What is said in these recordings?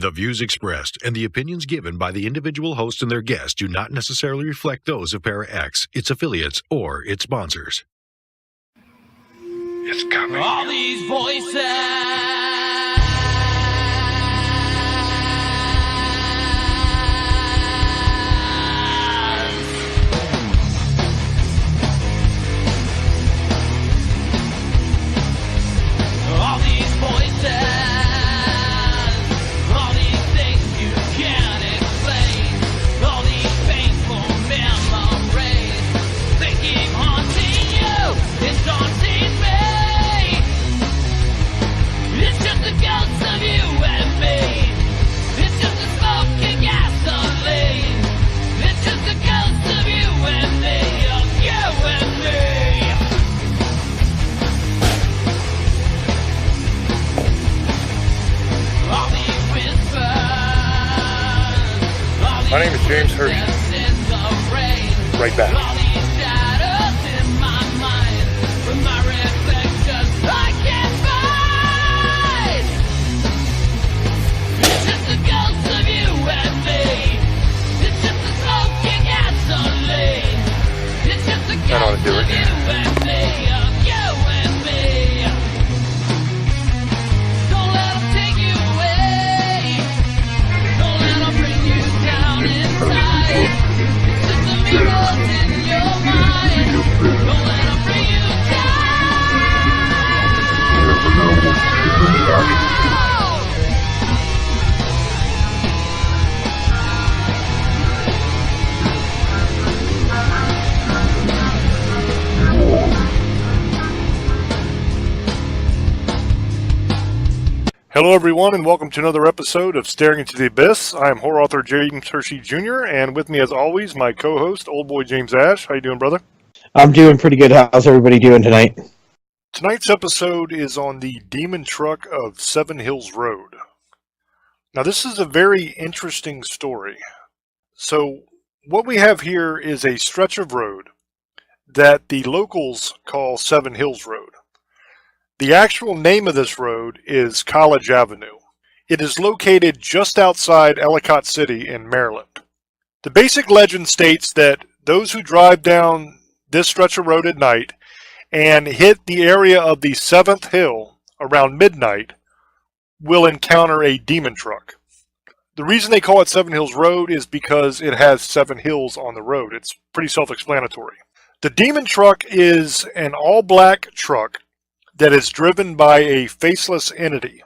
The views expressed and the opinions given by the individual host and their guests do not necessarily reflect those of Para X, its affiliates, or its sponsors. It's coming. All these voices. All these voices. All these things you can't explain. All these painful memories. They keep haunting you. It's daunting me. It's just the ghosts of you and me. It's just the smoking gasoline. It's just the ghosts of you and me. Of you and me. All these whispers. My name is James Hershey. Right back. All these shadows in my mind. From my reflections I can't find. It's just the ghosts of you and me. It's just the smoking gasoline. It's just the That ought to ghosts do of it. you and me. Of you and me. Don't let them take you away. Don't let them bring you down inside. It's just the mirrors in your mind. Don't let them bring you down. Hello, everyone, and welcome to another episode of Staring into the Abyss. I am horror author James Hershey Jr., and with me, as always, my co-host, Old Boy James Ash. How you doing, brother? I'm doing pretty good. How's everybody doing tonight? Tonight's episode is on the Demon Truck of Seven Hills Road. Now, this is a very interesting story. So, what we have here is a stretch of road that the locals call Seven Hills Road. The actual name of this road is College Avenue. It is located just outside Ellicott City in Maryland. The basic legend states that those who drive down this stretch of road at night and hit the area of the 7th hill around midnight will encounter a demon truck. The reason they call it Seven Hills Road is because it has 7 hills on the road. It's pretty self-explanatory. The demon truck is an all-black truck that is driven by a faceless entity.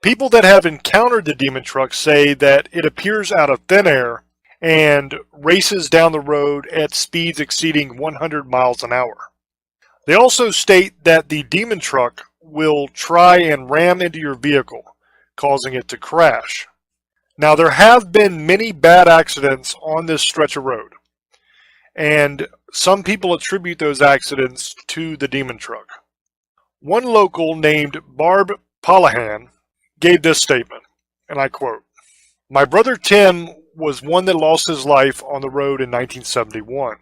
People that have encountered the demon truck say that it appears out of thin air and races down the road at speeds exceeding 100 miles an hour. They also state that the demon truck will try and ram into your vehicle, causing it to crash. Now, there have been many bad accidents on this stretch of road, and some people attribute those accidents to the demon truck. One local named Barb Polahan gave this statement, and I quote, "My brother Tim was one that lost his life on the road in 1971.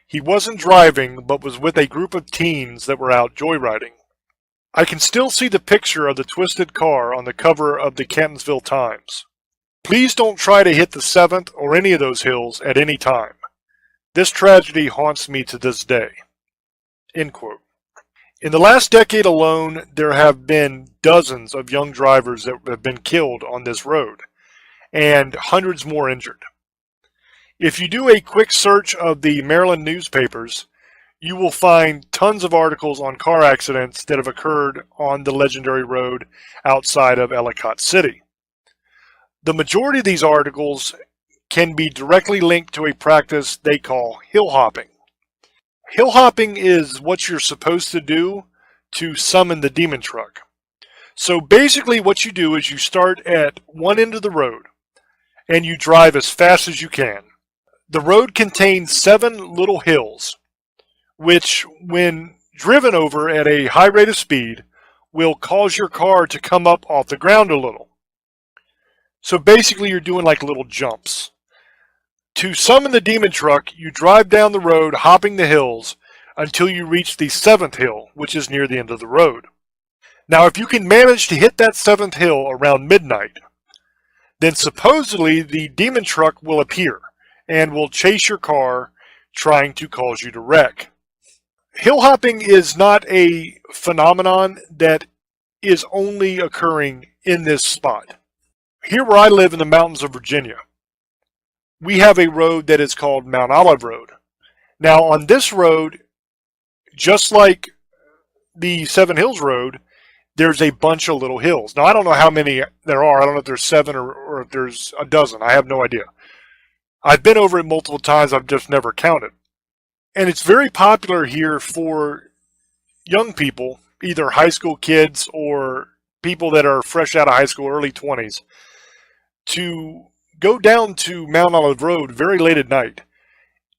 He wasn't driving, but was with a group of teens that were out joyriding. I can still see the picture of the twisted car on the cover of the Catonsville Times. Please don't try to hit the 7th or any of those hills at any time. This tragedy haunts me to this day." End quote. In the last decade alone, there have been dozens of young drivers that have been killed on this road, and hundreds more injured. If you do a quick search of the Maryland newspapers, you will find tons of articles on car accidents that have occurred on the legendary road outside of Ellicott City. The majority of these articles can be directly linked to a practice they call hill hopping. Hill hopping is what you're supposed to do to summon the demon truck. So basically what you do is you start at one end of the road and you drive as fast as you can. The road contains 7 little hills, which when driven over at a high rate of speed will cause your car to come up off the ground a little. So basically you're doing like little jumps. To summon the demon truck, you drive down the road hopping the hills until you reach the 7th hill, which is near the end of the road. Now, if you can manage to hit that 7th hill around midnight, then supposedly the demon truck will appear and will chase your car, trying to cause you to wreck. Hill hopping is not a phenomenon that is only occurring in this spot. Here where I live in the mountains of Virginia, we have a road that is called Mount Olive Road. Now on this road, just like the Seven Hills Road, there's a bunch of little hills. Now I don't know how many there are. I don't know if there's 7 or if there's a dozen. I have no idea. I've been over it multiple times. I've just never counted. And it's very popular here for young people, either high school kids or people that are fresh out of high school, early 20s, to go down to Mount Olive Road very late at night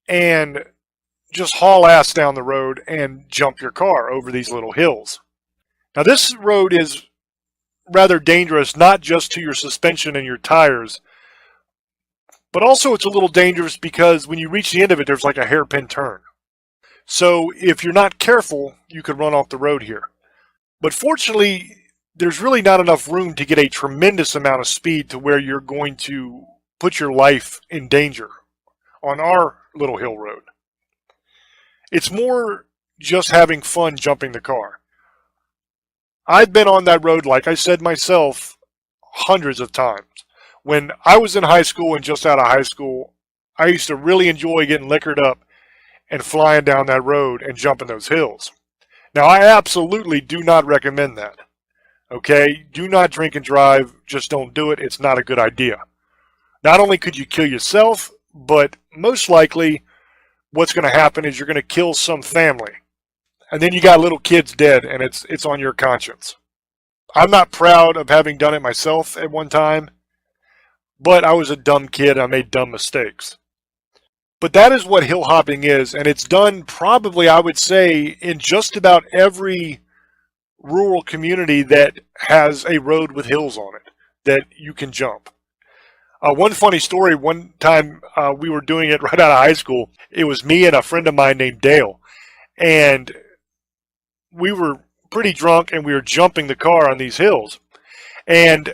and just haul ass down the road and jump your car over these little hills. Now this road is rather dangerous, not just to your suspension and your tires, but also it's a little dangerous because when you reach the end of it, there's like a hairpin turn. So if you're not careful, you could run off the road here. But fortunately, there's really not enough room to get a tremendous amount of speed to where you're going to put your life in danger on our little hill road. It's more just having fun jumping the car. I've been on that road, like I said myself, hundreds of times. When I was in high school and just out of high school, I used to really enjoy getting liquored up and flying down that road and jumping those hills. Now, I absolutely do not recommend that. Okay? Do not drink and drive. Just don't do it. It's not a good idea. Not only could you kill yourself, but most likely what's going to happen is you're going to kill some family. And then you got little kids dead, and it's on your conscience. I'm not proud of having done it myself at one time, but I was a dumb kid. I made dumb mistakes. But that is what hill hopping is, and it's done probably, I would say, in just about every rural community that has a road with hills on it that you can jump. One funny story, one time we were doing it right out of high school. It was me and a friend of mine named Dale, and we were pretty drunk, and we were jumping the car on these hills. And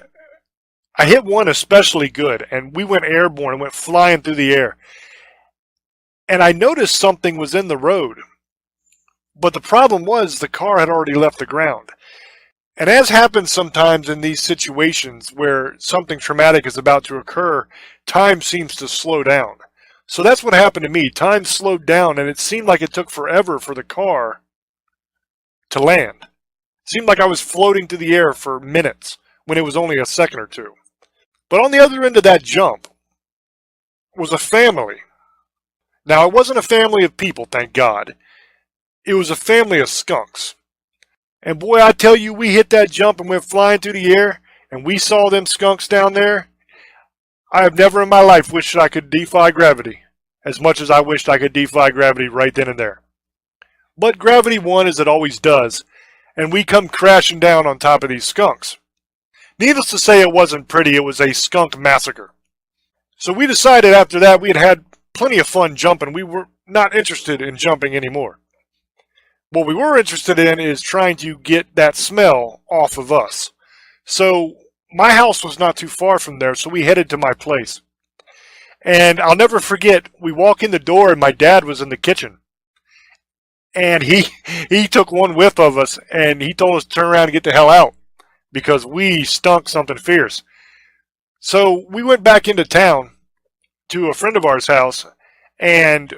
I hit one especially good, and we went airborne and went flying through the air. And I noticed something was in the road. But the problem was the car had already left the ground. And as happens sometimes in these situations where something traumatic is about to occur, time seems to slow down. So that's what happened to me. Time slowed down, and it seemed like it took forever for the car to land. It seemed like I was floating through the air for minutes when it was only a second or two. But on the other end of that jump was a family. Now, it wasn't a family of people, thank God. It was a family of skunks. And boy, I tell you, we hit that jump and went flying through the air, and we saw them skunks down there. I have never in my life wished I could defy gravity as much as I wished I could defy gravity right then and there. But gravity won, as it always does, and we come crashing down on top of these skunks. Needless to say, it wasn't pretty. It was a skunk massacre. So we decided after that we had plenty of fun jumping. We were not interested in jumping anymore. What we were interested in is trying to get that smell off of us. So my house was not too far from there, so we headed to my place. And I'll never forget, we walk in the door and my dad was in the kitchen. And he took one whiff of us and he told us to turn around and get the hell out because we stunk something fierce. So we went back into town to a friend of ours' house, and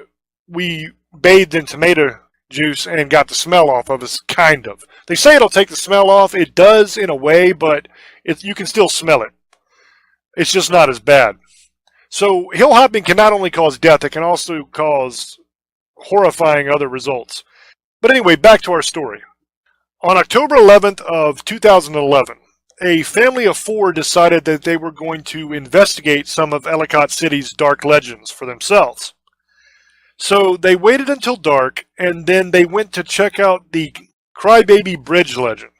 we bathed in tomato juice and got the smell off of us, kind of. They say it'll take the smell off. It does in a way, but you can still smell it. It's just not as bad. So hill hopping can not only cause death, it can also cause horrifying other results. But anyway, back to our story. On October 11th of 2011, a family of 4 decided that they were going to investigate some of Ellicott City's dark legends for themselves. So they waited until dark, and then they went to check out the Crybaby Bridge legend.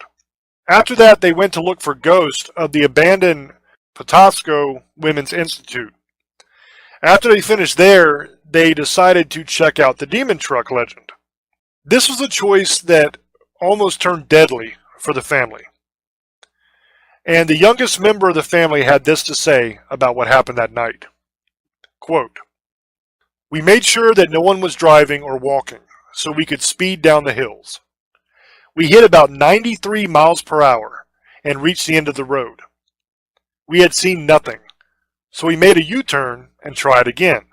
After that, they went to look for ghosts of the abandoned Patapsco Women's Institute. After they finished there, they decided to check out the Demon Truck legend. This was a choice that almost turned deadly for the family. And the youngest member of the family had this to say about what happened that night. Quote, "We made sure that no one was driving or walking, so we could speed down the hills. We hit about 93 miles per hour and reached the end of the road. We had seen nothing, so we made a U-turn and tried again.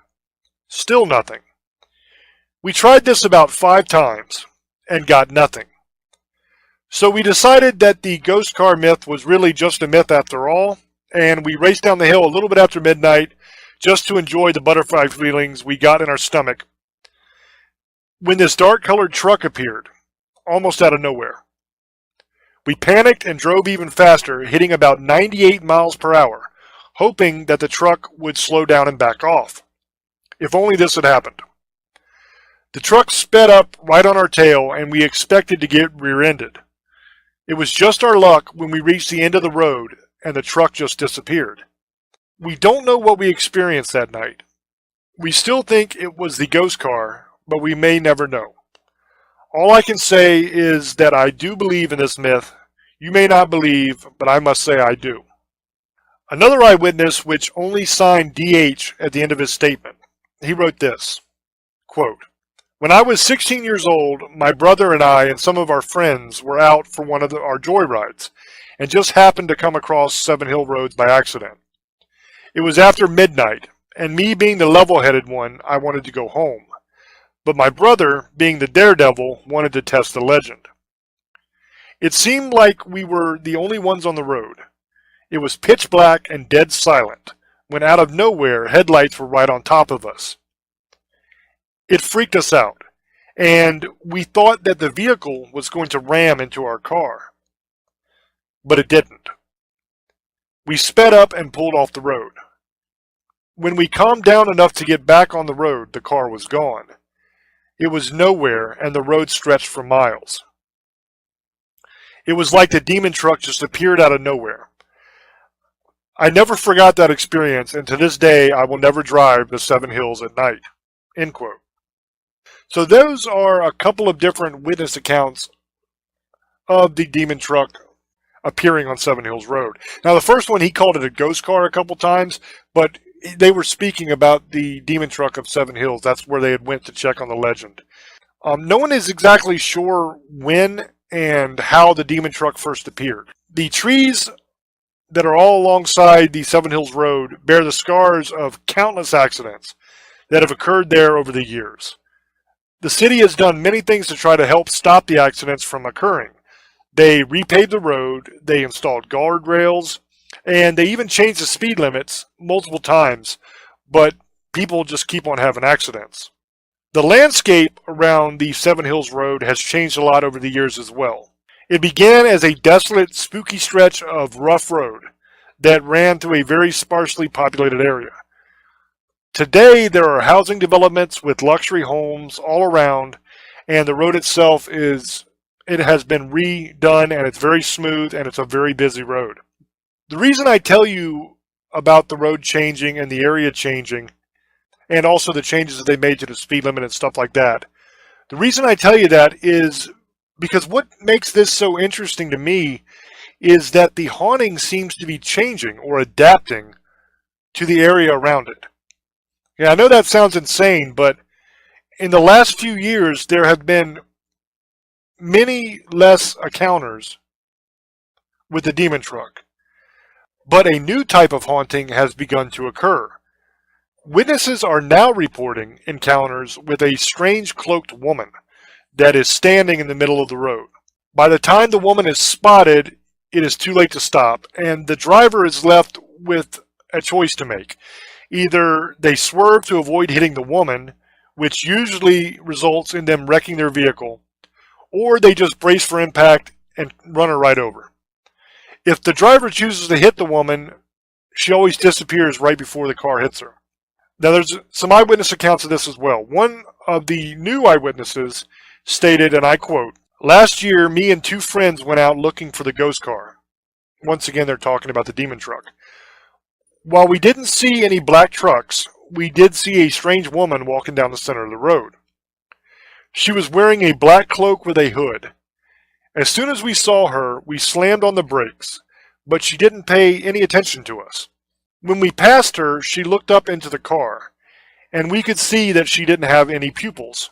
Still nothing. We tried this about 5 times and got nothing. So we decided that the ghost car myth was really just a myth after all, and we raced down the hill a little bit after midnight just to enjoy the butterfly feelings we got in our stomach when this dark-colored truck appeared, almost out of nowhere. We panicked and drove even faster, hitting about 98 miles per hour, hoping that the truck would slow down and back off. If only this had happened. The truck sped up right on our tail, and we expected to get rear-ended. It was just our luck when we reached the end of the road and the truck just disappeared. We don't know what we experienced that night. We still think it was the ghost car, but we may never know. All I can say is that I do believe in this myth. You may not believe, but I must say I do." Another eyewitness, which only signed DH at the end of his statement, he wrote this, quote, "When I was 16 years old, my brother and I and some of our friends were out for one of our joyrides and just happened to come across Seven Hill Roads by accident. It was after midnight, and me being the level-headed one, I wanted to go home. But my brother, being the daredevil, wanted to test the legend. It seemed like we were the only ones on the road. It was pitch black and dead silent, when out of nowhere, headlights were right on top of us. It freaked us out, and we thought that the vehicle was going to ram into our car. But it didn't. We sped up and pulled off the road. When we calmed down enough to get back on the road, the car was gone. It was nowhere, and the road stretched for miles. It was like the demon truck just appeared out of nowhere. I never forgot that experience, and to this day, I will never drive the Seven Hills at night." End quote. So those are a couple of different witness accounts of the demon truck appearing on Seven Hills Road. Now, the first one, he called it a ghost car a couple times, but they were speaking about the demon truck of Seven Hills. That's where they had went to check on the legend. No one is exactly sure when and how the demon truck first appeared. The trees that are all alongside the Seven Hills Road bear the scars of countless accidents that have occurred there over the years. The city has done many things to try to help stop the accidents from occurring. They repaved the road, they installed guardrails, and they even changed the speed limits multiple times, but people just keep on having accidents. The landscape around the Seven Hills Road has changed a lot over the years as well. It began as a desolate, spooky stretch of rough road that ran through a very sparsely populated area. Today, there are housing developments with luxury homes all around, and the road itself has been redone, and it's very smooth, and it's a very busy road. The reason I tell you about the road changing and the area changing, and also the changes that they made to the speed limit and stuff like that, the reason I tell you that is because what makes this so interesting to me is that the haunting seems to be changing or adapting to the area around it. Yeah, I know that sounds insane, but in the last few years, there have been many less encounters with the demon truck. But a new type of haunting has begun to occur. Witnesses are now reporting encounters with a strange cloaked woman that is standing in the middle of the road. By the time the woman is spotted, it is too late to stop, and the driver is left with a choice to make. Either they swerve to avoid hitting the woman, which usually results in them wrecking their vehicle, or they just brace for impact and run her right over. If the driver chooses to hit the woman, she always disappears right before the car hits her. Now, there's some eyewitness accounts of this as well. One of the new eyewitnesses stated, and I quote, "Last year, me and 2 friends went out looking for the ghost car." Once again, they're talking about the demon truck. "While we didn't see any black trucks, we did see a strange woman walking down the center of the road. She was wearing a black cloak with a hood. As soon as we saw her, we slammed on the brakes, but she didn't pay any attention to us. When we passed her, she looked up into the car, and we could see that she didn't have any pupils.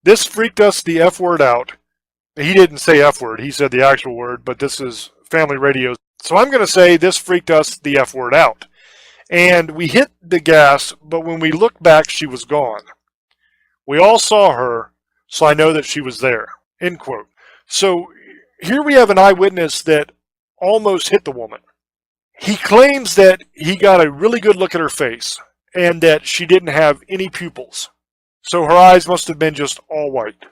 This freaked us the F word out. He didn't say F word, he said the actual word, but this is family radio. So I'm going to say this freaked us the F word out. And we hit the gas, but when we looked back, she was gone. We all saw her, so I know that she was there. End quote. So here we have an eyewitness that almost hit the woman. He claims that he got a really good look at her face and that she didn't have any pupils. So her eyes must have been just all white.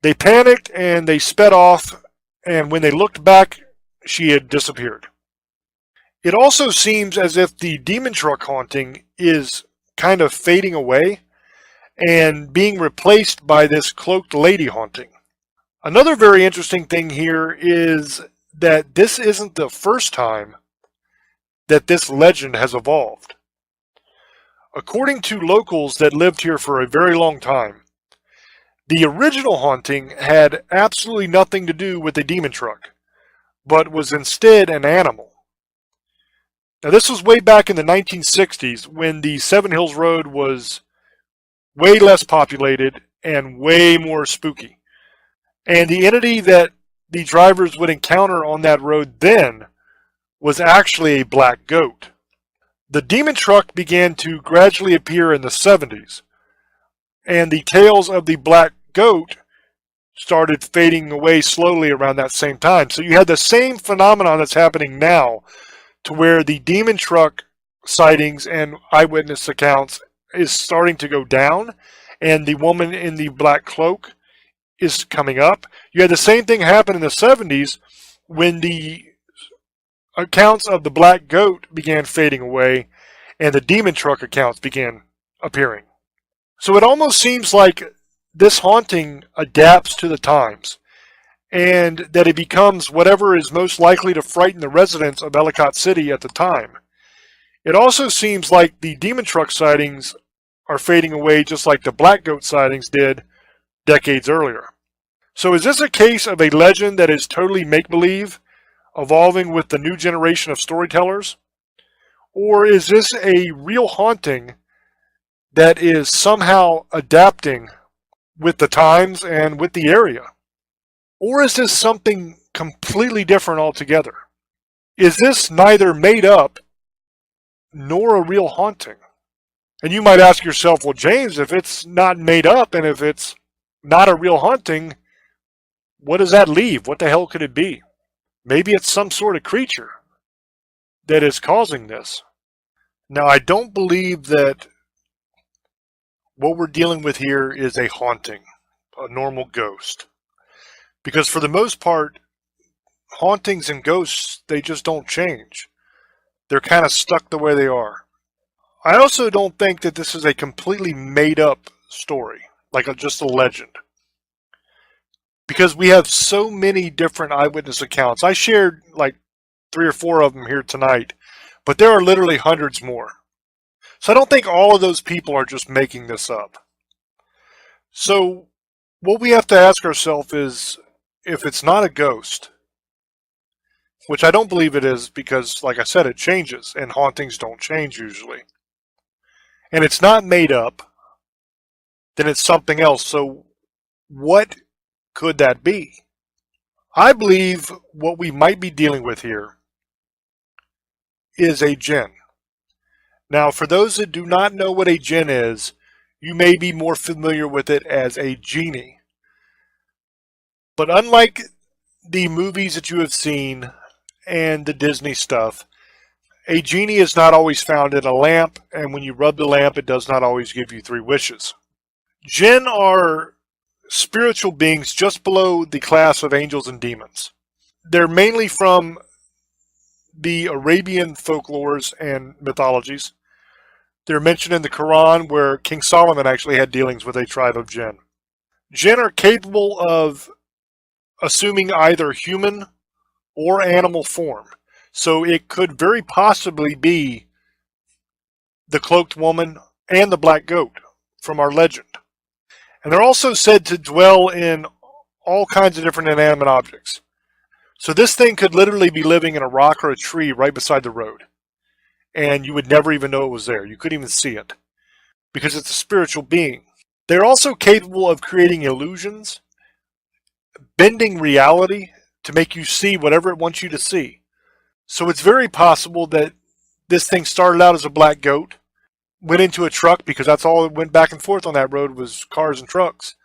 They panicked and they sped off, and when they looked back, she had disappeared. It also seems as if the demon truck haunting is kind of fading away and being replaced by this cloaked lady haunting. Another very interesting thing here is that this isn't the first time that this legend has evolved. According to locals that lived here for a very long time, the original haunting had absolutely nothing to do with the demon truck, but was instead an animal. Now this was way back in the 1960s when the Seven Hills Road was way less populated and way more spooky. And the entity that the drivers would encounter on that road then was actually a black goat. The demon truck began to gradually appear in the 70s, and the tales of the black goat started fading away slowly around that same time. So you had the same phenomenon that's happening now, to where the demon truck sightings and eyewitness accounts is starting to go down, and the woman in the black cloak is coming up. You had the same thing happen in the 70s when the accounts of the black goat began fading away and the demon truck accounts began appearing. So it almost seems like this haunting adapts to the times, and that it becomes whatever is most likely to frighten the residents of Ellicott City at the time. It also seems like the demon truck sightings are fading away just like the black goat sightings did decades earlier. So is this a case of a legend that is totally make-believe, evolving with the new generation of storytellers? Or is this a real haunting that is somehow adapting with the times and with the area? Or is this something completely different altogether? Is this neither made up nor a real haunting? And you might ask yourself, well, James, if it's not made up and if it's not a real haunting, what does that leave? What the hell could it be? Maybe it's some sort of creature that is causing this. Now, I don't believe that what we're dealing with here is a haunting, a normal ghost. Because for the most part, hauntings and ghosts, they just don't change. They're kind of stuck the way they are. I also don't think that this is a completely made up story, like just a legend. Because we have so many different eyewitness accounts. I shared like 3 or 4 of them here tonight, but there are literally hundreds more. So I don't think all of those people are just making this up. So what we have to ask ourselves is, if it's not a ghost, which I don't believe it is because, like I said, it changes, and hauntings don't change usually, and it's not made up, then it's something else. So what could that be? I believe what we might be dealing with here is a jinn. Now, for those that do not know what a jinn is, you may be more familiar with it as a genie. But unlike the movies that you have seen and the Disney stuff, a genie is not always found in a lamp, and when you rub the lamp, it does not always give you 3 wishes. Jinn are spiritual beings just below the class of angels and demons. They're mainly from the Arabian folklores and mythologies. They're mentioned in the Quran, where King Solomon actually had dealings with a tribe of jinn. Jinn are capable of assuming either human or animal form. So it could very possibly be the cloaked woman and the black goat from our legend. And they're also said to dwell in all kinds of different inanimate objects. So this thing could literally be living in a rock or a tree right beside the road. And you would never even know it was there. You couldn't even see it. Because it's a spiritual being. They're also capable of creating illusions, bending reality to make you see whatever it wants you to see. So it's very possible that this thing started out as a black goat, went into a truck because that's all it went back and forth on that road was cars and trucks.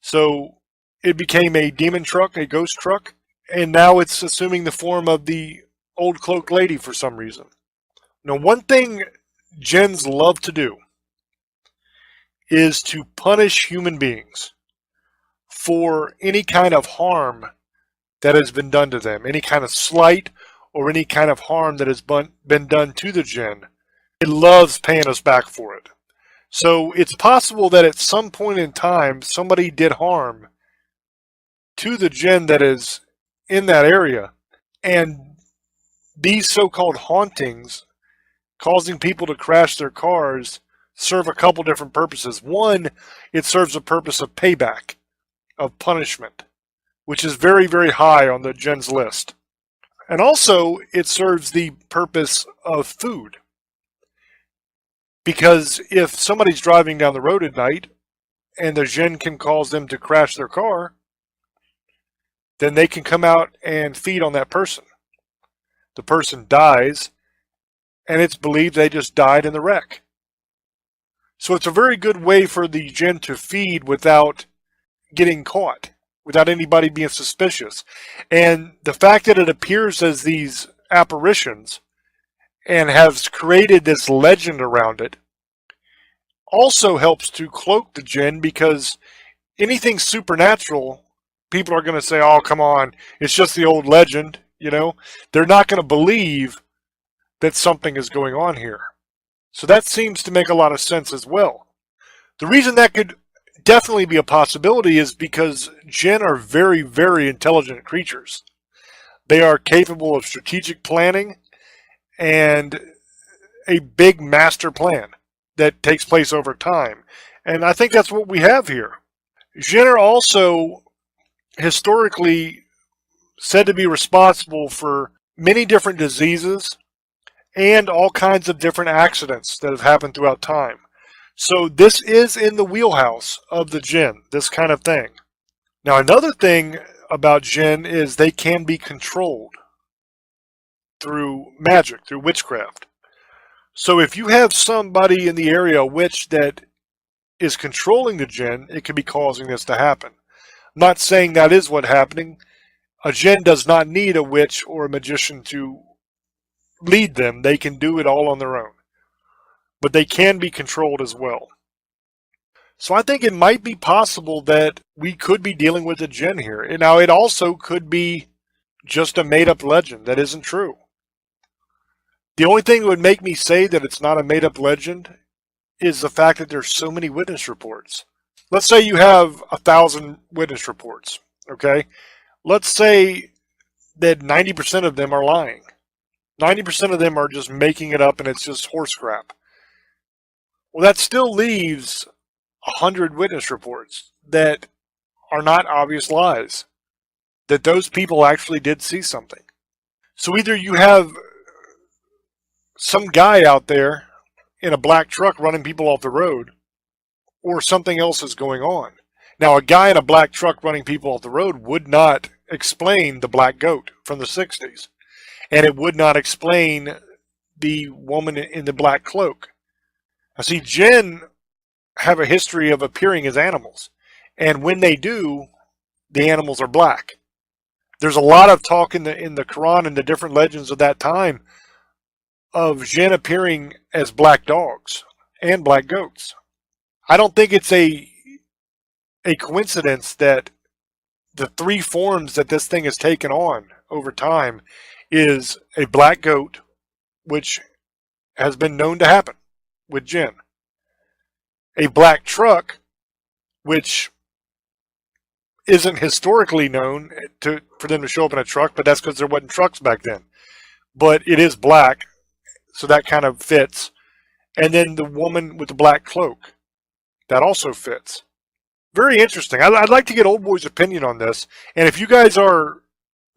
So it became a demon truck, a ghost truck, and now it's assuming the form of the old cloaked lady for some reason. Now, one thing jinns love to do is to punish human beings for any kind of harm that has been done to them, any kind of slight or any kind of harm that has been done to the jinn. It loves paying us back for it. So it's possible that at some point in time, somebody did harm to the jinn that is in that area. And these so-called hauntings, causing people to crash their cars, serve a couple different purposes. One, it serves a purpose of payback, of punishment, which is very, very high on the jinn's list. And also, it serves the purpose of food. Because if somebody's driving down the road at night and the jinn can cause them to crash their car, then they can come out and feed on that person. The person dies, and it's believed they just died in the wreck. So it's a very good way for the jinn to feed without getting caught, without anybody being suspicious. And the fact that it appears as these apparitions and has created this legend around it also helps to cloak the jinn, because anything supernatural, people are going to say, oh, come on, it's just the old legend, you know? They're not going to believe that something is going on here. So that seems to make a lot of sense as well. The reason that could definitely be a possibility is because jinn are very, very intelligent creatures. They are capable of strategic planning and a big master plan that takes place over time. And I think that's what we have here. Jinn are also historically said to be responsible for many different diseases and all kinds of different accidents that have happened throughout time. So this is in the wheelhouse of the jinn, this kind of thing. Now, another thing about jinn is they can be controlled through magic, through witchcraft. So if you have somebody in the area, a witch, that is controlling the jinn, it could be causing this to happen. I'm not saying that is what's happening. A jinn does not need a witch or a magician to lead them. They can do it all on their own. But they can be controlled as well. So I think it might be possible that we could be dealing with a jinn here. And now, it also could be just a made-up legend that isn't true. The only thing that would make me say that it's not a made-up legend is the fact that there's so many witness reports. Let's say you have 1,000 witness reports, okay? Let's say that 90% of them are lying. 90% of them are just making it up and it's just horse crap. Well, that still leaves 100 witness reports that are not obvious lies, that those people actually did see something. So either you have some guy out there in a black truck running people off the road, or something else is going on. Now, a guy in a black truck running people off the road would not explain the black goat from the 60s. And it would not explain the woman in the black cloak. Now, see, jinn have a history of appearing as animals. And when they do, the animals are black. There's a lot of talk in the Quran and the different legends of that time of jinn appearing as black dogs and black goats. I don't think it's a coincidence that the three forms that this thing has taken on over time is a black goat, which has been known to happen with jinn, a black truck, which isn't historically known for them to show up in a truck, but that's because there wasn't trucks back then. But it is black, so that kind of fits. And then the woman with the black cloak, that also fits. Very interesting. I'd like to get Old Boy's opinion on this. And if you guys are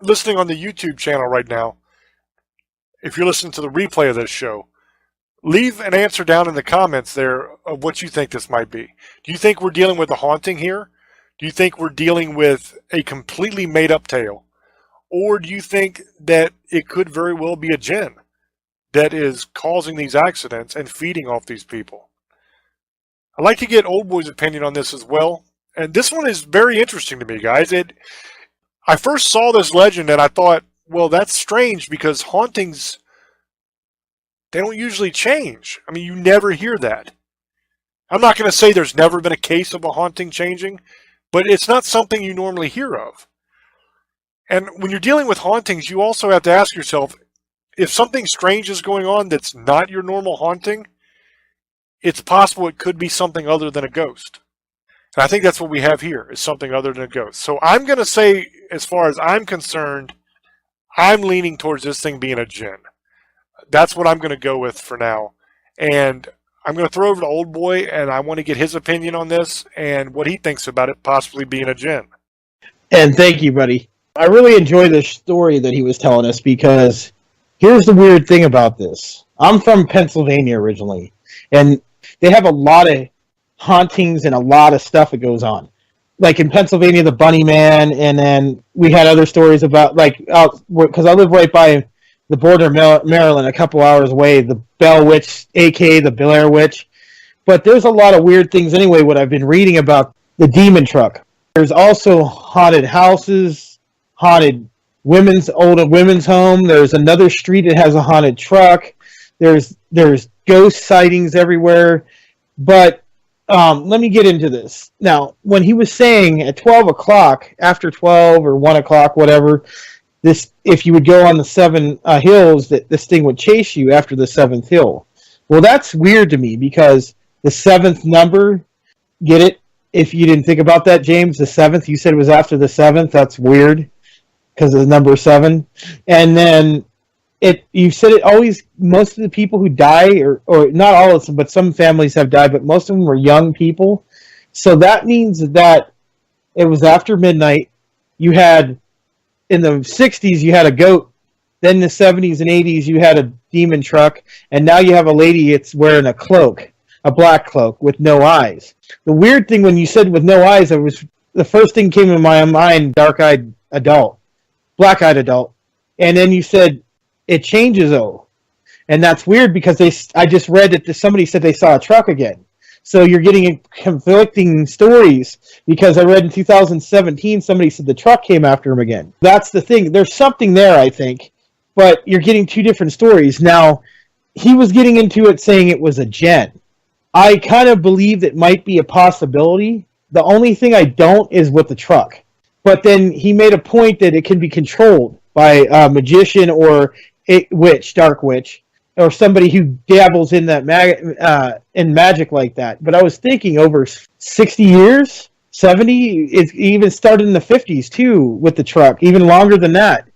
listening on the YouTube channel right now, if you're listening to the replay of this show, leave an answer down in the comments there of what you think this might be. Do you think we're dealing with a haunting here? Do you think we're dealing with a completely made-up tale? Or do you think that it could very well be a jinn that is causing these accidents and feeding off these people? I'd like to get Old Boy's opinion on this as well. And this one is very interesting to me, guys. I first saw this legend and I thought, well, that's strange because hauntings, they don't usually change. I mean, you never hear that. I'm not going to say there's never been a case of a haunting changing, but it's not something you normally hear of. And when you're dealing with hauntings, you also have to ask yourself, if something strange is going on that's not your normal haunting, it's possible it could be something other than a ghost. And I think that's what we have here, is something other than a ghost. So I'm going to say, as far as I'm concerned, I'm leaning towards this thing being a jinn. That's what I'm going to go with for now. And I'm going to throw over to Old Boy, and I want to get his opinion on this and what he thinks about it possibly being a jinn. And thank you, buddy. I really enjoy the story that he was telling us because here's the weird thing about this. I'm from Pennsylvania originally, and they have a lot of hauntings and a lot of stuff that goes on. Like in Pennsylvania, the Bunny Man, and then we had other stories about, like, because I live right by the border of Maryland, a couple hours away, the Bell Witch, a.k.a. the Blair Witch. But there's a lot of weird things anyway, what I've been reading about the demon truck. There's also haunted houses, haunted older women's home. There's another street that has a haunted truck. There's ghost sightings everywhere. But let me get into this. Now, when he was saying at 12 o'clock, after 12 or 1 o'clock, whatever, this, if you would go on the 7 hills, that this thing would chase you after the 7th hill. Well, that's weird to me because the 7th number, get it? If you didn't think about that, James, the 7th, you said it was after the 7th. That's weird because of the number 7. And then you said it always, most of the people who die, or not all of them, but some families have died, but most of them were young people. So that means that it was after midnight. You had, in the 60s, you had a goat. Then in the 70s and 80s, you had a demon truck. And now you have a lady that's wearing a cloak, a black cloak with no eyes. The weird thing when you said with no eyes, the first thing came in my mind, dark-eyed adult, black-eyed adult. And then you said, it changes, and that's weird because I just read that somebody said they saw a truck again. So you're getting conflicting stories because I read in 2017 somebody said the truck came after him again. That's the thing. There's something there, I think, but you're getting two different stories. Now, he was getting into it saying it was a jinn. I kind of believe it might be a possibility. The only thing I don't is with the truck. But then he made a point that it can be controlled by a magician or dark witch, or somebody who dabbles in that in magic like that. But I was thinking over 60 years, 70, it even started in the 50s too with the truck, even longer than that.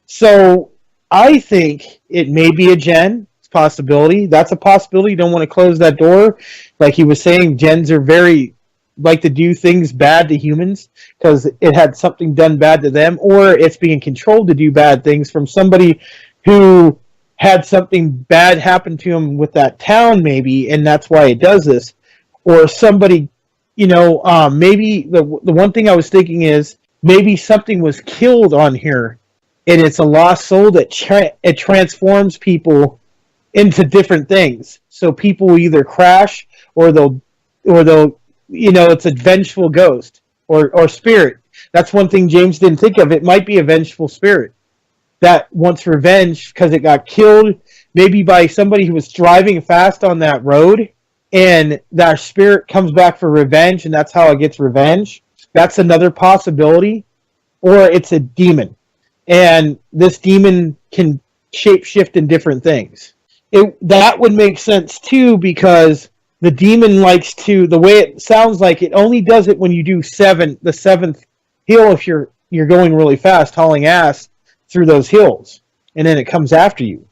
So I think it may be a jinn. It's a possibility. That's a possibility. You don't want to close that door. Like he was saying, jinns are very like to do things bad to humans because it had something done bad to them, or it's being controlled to do bad things from somebody who had something bad happen to him with that town maybe, and that's why it does this. Or somebody, maybe the one thing I was thinking is maybe something was killed on here and it's a lost soul that it transforms people into different things. So people will either crash or they'll it's a vengeful ghost or spirit. That's one thing James didn't think of. It might be a vengeful spirit that wants revenge because it got killed maybe by somebody who was driving fast on that road, and that spirit comes back for revenge, and that's how it gets revenge. That's another possibility. Or it's a demon, and this demon can shape-shift in different things. That would make sense too, because the demon likes to, the way it sounds like, it only does it when you do the 7th hill if you're going really fast, hauling ass through those hills, and then it comes after you.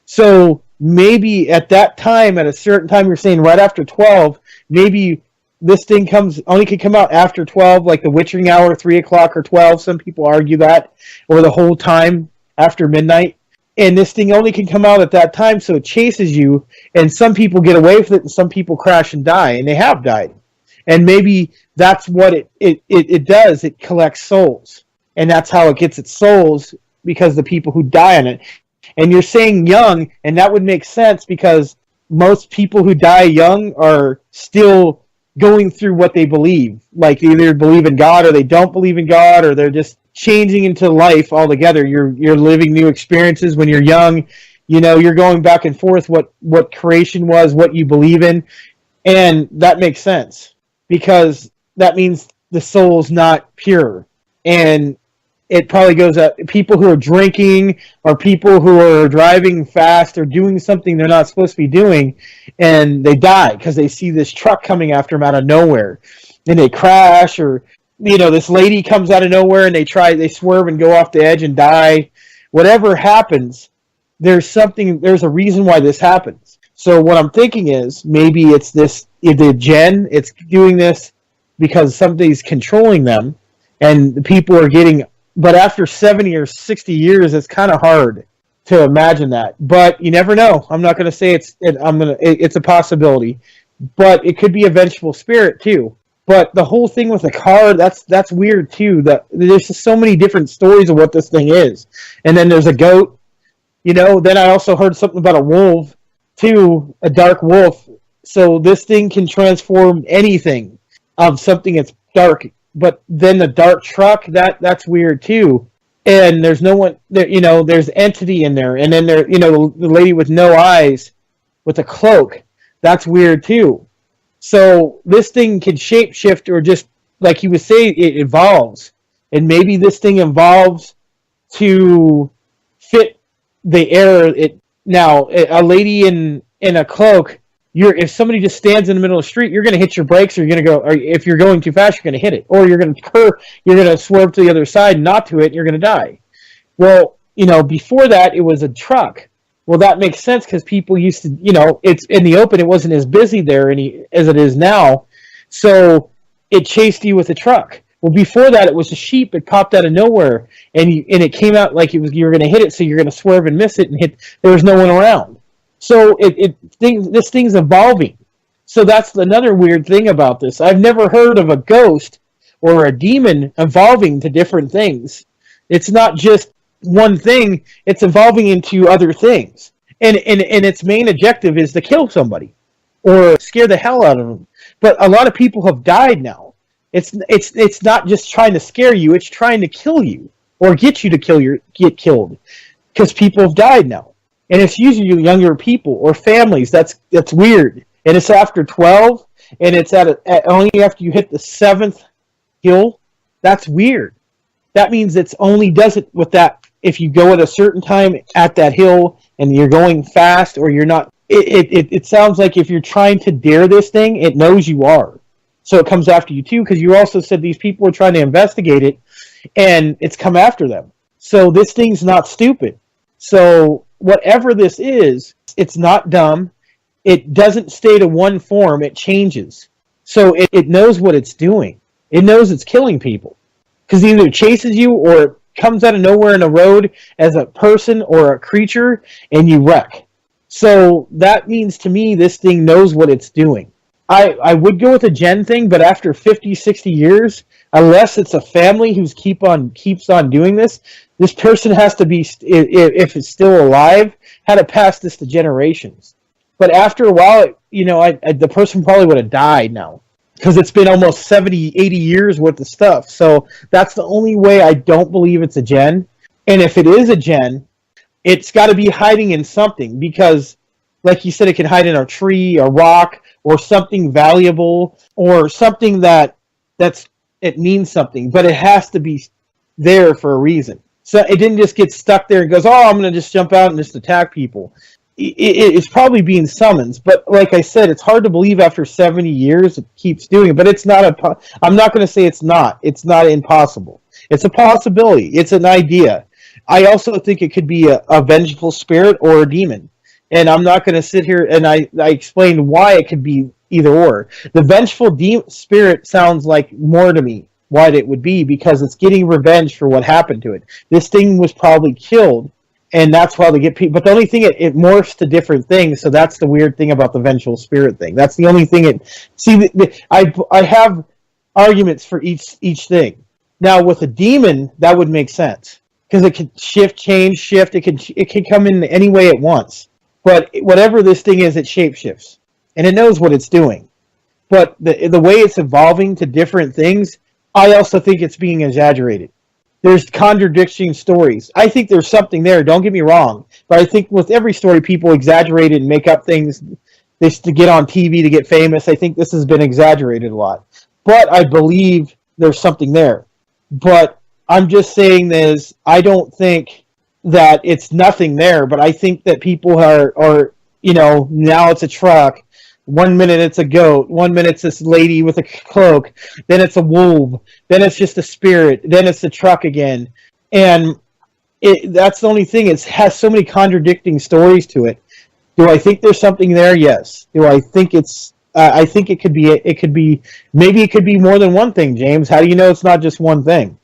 So maybe at that time, at a certain time, you're saying right after 12, maybe this thing only can come out after 12, like the witching hour, 3 o'clock or 12. Some people argue that, or the whole time after midnight. And this thing only can come out at that time, so it chases you. And some people get away with it, and some people crash and die, and they have died. And maybe that's what it does. It collects souls, and that's how it gets its souls, because the people who die on it. And you're saying young, and that would make sense because most people who die young are still going through what they believe. Like, they either believe in God or they don't believe in God, or they're just changing into life altogether. You're living new experiences when you're young. You know, you're going back and forth what creation was, what you believe in. And that makes sense because that means the soul's not pure. And it probably goes up. People who are drinking or people who are driving fast or doing something they're not supposed to be doing, and they die because they see this truck coming after them out of nowhere, and they crash. Or, you know, this lady comes out of nowhere and they swerve and go off the edge and die. Whatever happens, there's a reason why this happens. So what I'm thinking is maybe it's the Gen. It's doing this because somebody's controlling them, and the people are getting. But after 70 or 60 years, it's kind of hard to imagine that. But you never know. I'm not going to say it's a possibility. But it could be a vengeful spirit, too. But the whole thing with the car, that's weird, too. There's just so many different stories of what this thing is. And then there's a goat. You know, then I also heard something about a wolf, too, a dark wolf. So this thing can transform anything of something that's dark. But then the dark truck, that's weird too. And there's no one there, you know, there's entity in there. And then there, you know, the lady with no eyes with a cloak, that's weird too. So this thing can shapeshift, or just like he was saying, it evolves. And maybe this thing evolves to fit the era. Now, a lady in a cloak, if somebody just stands in the middle of the street, you're going to hit your brakes, or you're going to go. Or if you're going too fast, you're going to hit it, or you're going to swerve to the other side, not to it, and you're going to die. Well, you know, before that, it was a truck. Well, that makes sense because people used to, you know, it's in the open. It wasn't as busy there as it is now, so it chased you with a truck. Well, before that, it was a sheep. It popped out of nowhere, and it came out like you were going to hit it, so you're going to swerve and miss it and hit. There was no one around. So this thing's evolving. So that's another weird thing about this. I've never heard of a ghost or a demon evolving to different things. It's not just one thing. It's evolving into other things. And its main objective is to kill somebody or scare the hell out of them. But a lot of people have died now. It's not just trying to scare you. It's trying to kill you or get you to get killed, because people have died now. And it's usually younger people or families. That's weird. And it's after 12, and it's at only after you hit the 7th hill. That's weird. That means it's only does it with that if you go at a certain time at that hill and you're going fast, or you're not. It sounds like if you're trying to dare this thing, it knows you are. So it comes after you too, because you also said these people are trying to investigate it, and it's come after them. So this thing's not stupid. So whatever this is, it's not dumb. It doesn't stay to one form. It changes. So it knows what it's doing. It knows it's killing people. Because either it chases you, or it comes out of nowhere in a road as a person or a creature, and you wreck. So that means to me this thing knows what it's doing. I would go with a Gen thing, but after 50, 60 years, unless it's a family who keeps on doing this person has to be, if it's still alive, had to pass this to generations. But after a while, you know, the person probably would have died now, because it's been almost 70, 80 years worth of stuff. So that's the only way I don't believe it's a Gen. And if it is a Gen, it's got to be hiding in something, because, like you said, it can hide in a tree, a rock, or something valuable, or something it means something. But it has to be there for a reason. So it didn't just get stuck there and goes, oh, I'm going to just jump out and just attack people. It's probably being summoned. But like I said, it's hard to believe after 70 years it keeps doing it. But it's not I'm not going to say it's not. It's not impossible. It's a possibility. It's an idea. I also think it could be a vengeful spirit or a demon. And I'm not going to sit here and I explained why it could be either or. The vengeful spirit sounds like more to me what it would be, because it's getting revenge for what happened to it. This thing was probably killed, and that's why they get people. But the only thing, it morphs to different things, so that's the weird thing about the vengeful spirit thing. That's the only thing it... See, I have arguments for each thing. Now, with a demon, that would make sense, because it could shift. It can come in any way it wants. But whatever this thing is, it shapeshifts, and it knows what it's doing. But the way it's evolving to different things, I also think it's being exaggerated. There's contradicting stories. I think there's something there, don't get me wrong. But I think with every story, people exaggerate it and make up things to get on TV, to get famous. I think this has been exaggerated a lot. But I believe there's something there. But I'm just saying this, I don't think that it's nothing there, but I think that people are now it's a truck. 1 minute it's a goat, 1 minute it's this lady with a cloak, then it's a wolf, then it's just a spirit, then it's the truck again. And that's the only thing. It has so many contradicting stories to it. Do I think there's something there? Yes. Do I think it's... I think it could be... Maybe it could be more than one thing, James. How do you know it's not just one thing?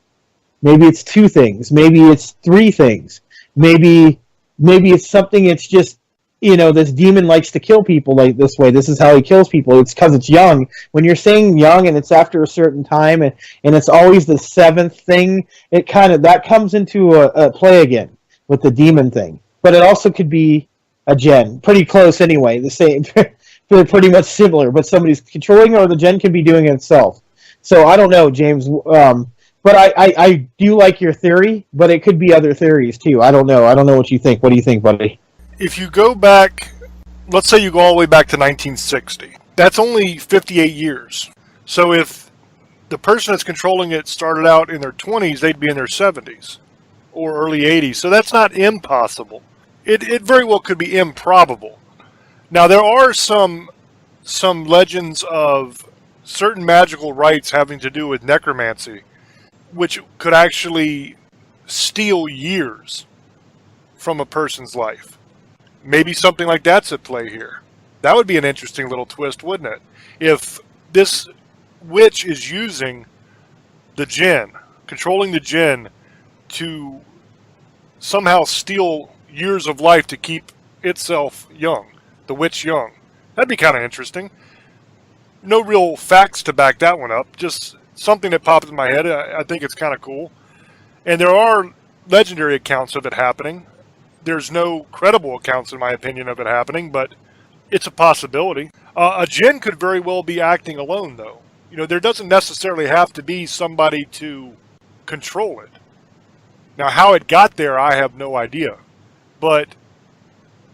Maybe it's two things. Maybe it's three things. Maybe it's something. It's just... this demon likes to kill people like this way. This is how he kills people. It's because it's young. When you're saying young and it's after a certain time and it's always the seventh thing, that comes into a play again with the demon thing. But it also could be a gen. Pretty close anyway. The same. They're pretty much similar, but somebody's controlling, or the gen can be doing it itself. So I don't know, James. But I do like your theory, but it could be other theories too. I don't know. I don't know what you think. What do you think, buddy? If you go back, let's say you go all the way back to 1960, that's only 58 years. So if the person that's controlling it started out in their 20s, they'd be in their 70s or early 80s. So that's not impossible. It very well could be improbable. Now, there are some legends of certain magical rites having to do with necromancy, which could actually steal years from a person's life. Maybe something like that's at play here. That would be an interesting little twist, wouldn't it? If this witch is using the jinn, controlling the jinn, to somehow steal years of life to keep itself young, the witch young. That'd be kind of interesting. No real facts to back that one up, just something that popped in my head. I think it's kind of cool. And there are legendary accounts of it happening. There's no credible accounts, in my opinion, of it happening, but it's a possibility. A jinn could very well be acting alone, though. There doesn't necessarily have to be somebody to control it. Now, how it got there, I have no idea. But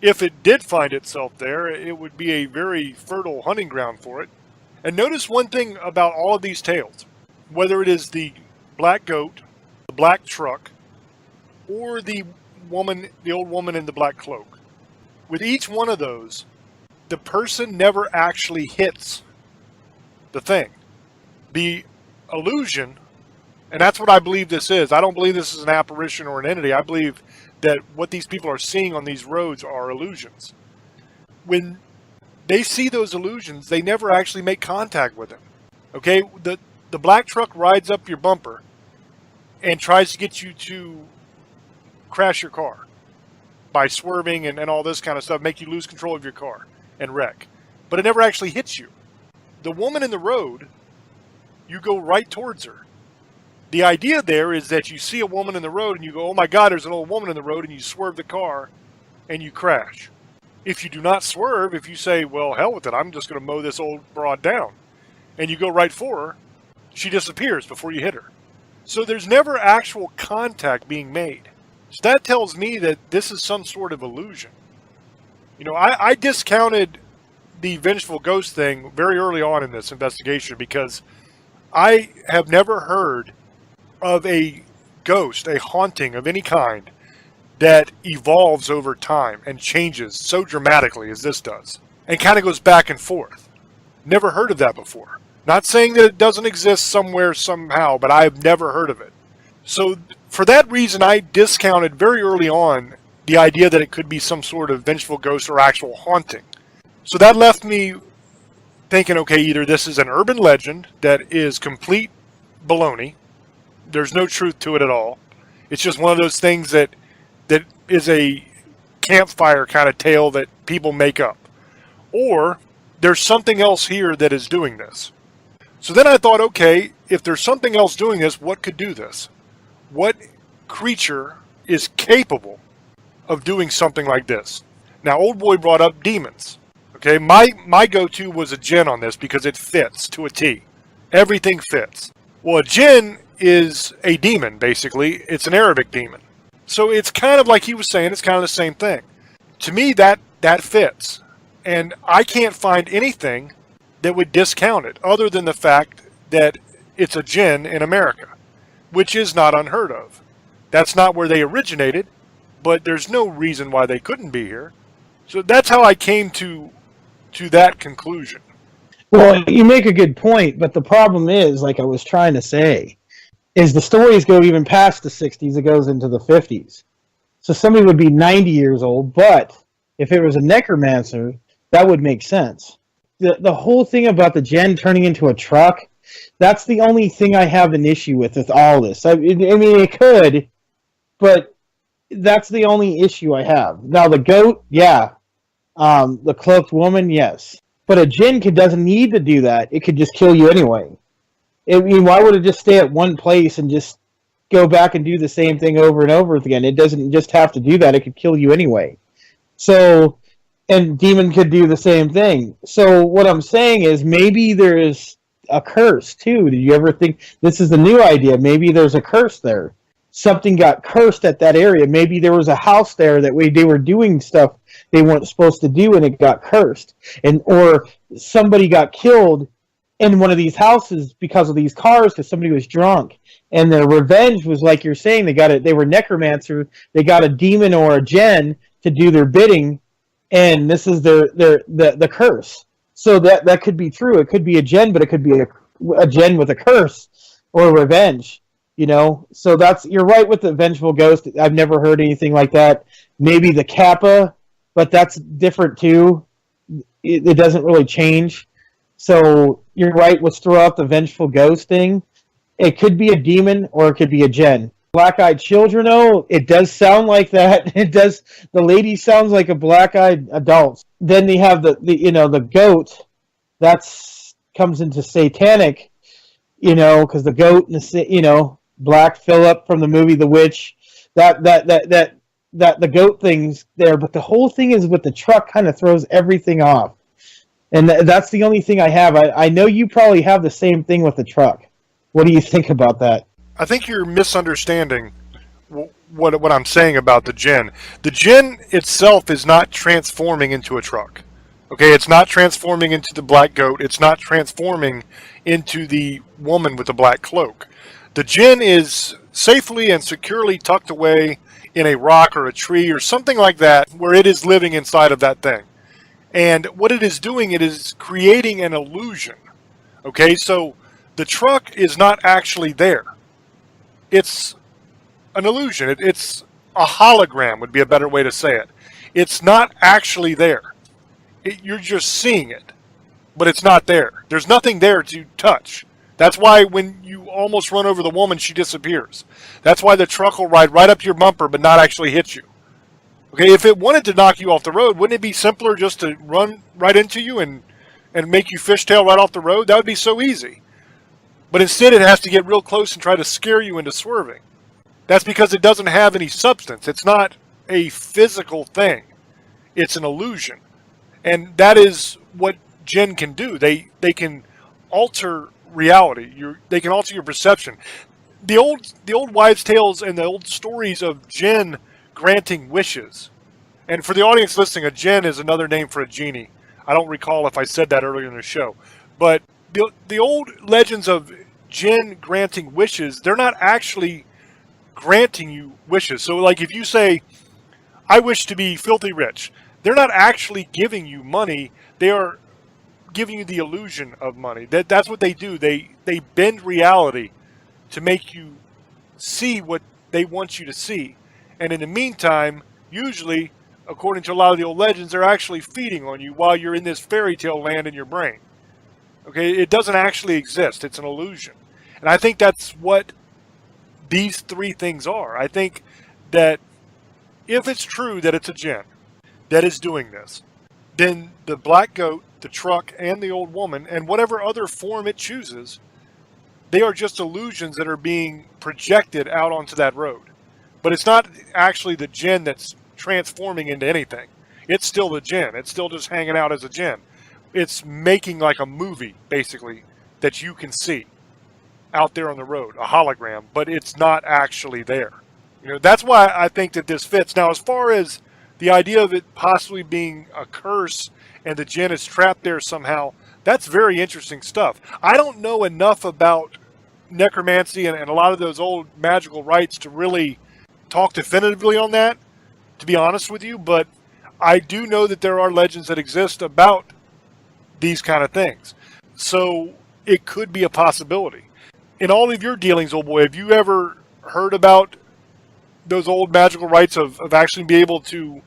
if it did find itself there, it would be a very fertile hunting ground for it. And notice one thing about all of these tales. Whether it is the black goat, the black truck, or the old woman in the black cloak. With each one of those, the person never actually hits the thing. The illusion, and that's what I believe this is. I don't believe this is an apparition or an entity. I believe that what these people are seeing on these roads are illusions. When they see those illusions, they never actually make contact with them. Okay? The black truck rides up your bumper and tries to get you to crash your car by swerving and all this kind of stuff, make you lose control of your car and wreck. But it never actually hits you. The woman in the road, you go right towards her. The idea there is that you see a woman in the road and you go, oh my God, there's an old woman in the road, and you swerve the car and you crash. If you do not swerve, if you say, well, hell with it, I'm just going to mow this old broad down, and you go right for her, she disappears before you hit her. So there's never actual contact being made. So that tells me that this is some sort of illusion. I discounted the vengeful ghost thing very early on in this investigation because I have never heard of a ghost, a haunting of any kind, that evolves over time and changes so dramatically as this does, and kind of goes back and forth. Never heard of that before. Not saying that it doesn't exist somewhere, somehow, but I've never heard of it. So for that reason, I discounted very early on the idea that it could be some sort of vengeful ghost or actual haunting. So that left me thinking, okay, either this is an urban legend that is complete baloney, there's no truth to it at all. It's just one of those things that is a campfire kind of tale that people make up. Or there's something else here that is doing this. So then I thought, okay, if there's something else doing this, what could do this? What creature is capable of doing something like this? Now, Old Boy brought up demons. Okay, my go-to was a jinn on this because it fits to a T. Everything fits. Well, a jinn is a demon, basically. It's an Arabic demon. So it's kind of like he was saying, it's kind of the same thing. To me, that fits. And I can't find anything that would discount it, other than the fact that it's a jinn in America, which is not unheard of. That's not where they originated, but there's no reason why they couldn't be here. So that's how I came to that conclusion. Well, you make a good point, but the problem is, like I was trying to say, is the stories go even past the 60s, it goes into the 50s. So somebody would be 90 years old, but if it was a necromancer, that would make sense. The whole thing about the jinn turning into a truck, that's the only thing I have an issue with all this. I mean, it could, but that's the only issue I have. Now, the goat, yeah. The cloaked woman, yes. But a jinn doesn't need to do that. It could just kill you anyway. I mean, why would it just stay at one place and just go back and do the same thing over and over again? It doesn't just have to do that. It could kill you anyway. So, and demon could do the same thing. So what I'm saying is maybe there is a curse too. Did you ever think, this is the new idea, maybe there's a curse there. Something got cursed at that area. Maybe there was a house there that they were doing stuff they weren't supposed to do and it got cursed. Or somebody got killed in one of these houses because of these cars because somebody was drunk. And their revenge was, like you're saying, they were necromancer, they got a demon or a jinn to do their bidding, and this is the curse. So that could be true. It could be a jinn, but it could be a jinn with a curse or revenge. You know, so you're right with the vengeful ghost. I've never heard anything like that. Maybe the kappa, but that's different too. It doesn't really change. So you're right. Let's throw out the vengeful ghost thing. It could be a demon or it could be a jinn. Black-eyed children, oh, it does sound like that. It does. The lady sounds like a black-eyed adult. Then they have the goat. That's comes into satanic. Because the goat and Black Phillip from the movie The Witch, that the goat thing's there, but the whole thing is with the truck kind of throws everything off, and that's the only thing I have. I know you probably have the same thing with the truck. What do you think about that? I think you're misunderstanding what I'm saying about the jinn. The jinn itself is not transforming into a truck. Okay, it's not transforming into the black goat. It's not transforming into the woman with the black cloak. The jinn is safely and securely tucked away in a rock or a tree or something like that where it is living inside of that thing. And what it is doing, it is creating an illusion. Okay, so the truck is not actually there. It's an illusion. It's a hologram would be a better way to say it. It's not actually there. You're just seeing it, but it's not there. There's nothing there to touch. That's why when you almost run over the woman, she disappears. That's why the truck will ride right up to your bumper but not actually hit you. Okay, if it wanted to knock you off the road, wouldn't it be simpler just to run right into you and make you fishtail right off the road? That would be so easy. But instead it has to get real close and try to scare you into swerving. That's because it doesn't have any substance. It's not a physical thing. It's an illusion. And that is what jinn can do. They can alter reality. They can alter your perception. The old wives' tales and the old stories of jinn granting wishes. And for the audience listening, a jinn is another name for a genie. I don't recall if I said that earlier in the show. But the old legends of jinn granting wishes, they're not actually granting you wishes. So like if you say, I wish to be filthy rich, they're not actually giving you money. They are giving you the illusion of money. That's what they do. They bend reality to make you see what they want you to see. And in the meantime, usually, according to a lot of the old legends, they're actually feeding on you while you're in this fairy tale land in your brain. Okay, it doesn't actually exist. It's an illusion. And I think that's what these three things are. I think that if it's true that it's a jinn that is doing this, then the black goat, the truck, and the old woman, and whatever other form it chooses, they are just illusions that are being projected out onto that road. But it's not actually the jinn that's transforming into anything. It's still the jinn. It's still just hanging out as a jinn. It's making like a movie, basically, that you can see out there on the road, a hologram, but it's not actually there. That's why I think that this fits. Now, as far as the idea of it possibly being a curse and the jinn is trapped there somehow, that's very interesting stuff. I don't know enough about necromancy and a lot of those old magical rites to really talk definitively on that, to be honest with you, but I do know that there are legends that exist about these kind of things. So it could be a possibility. In all of your dealings, old boy, have you ever heard about those old magical rites of actually being able to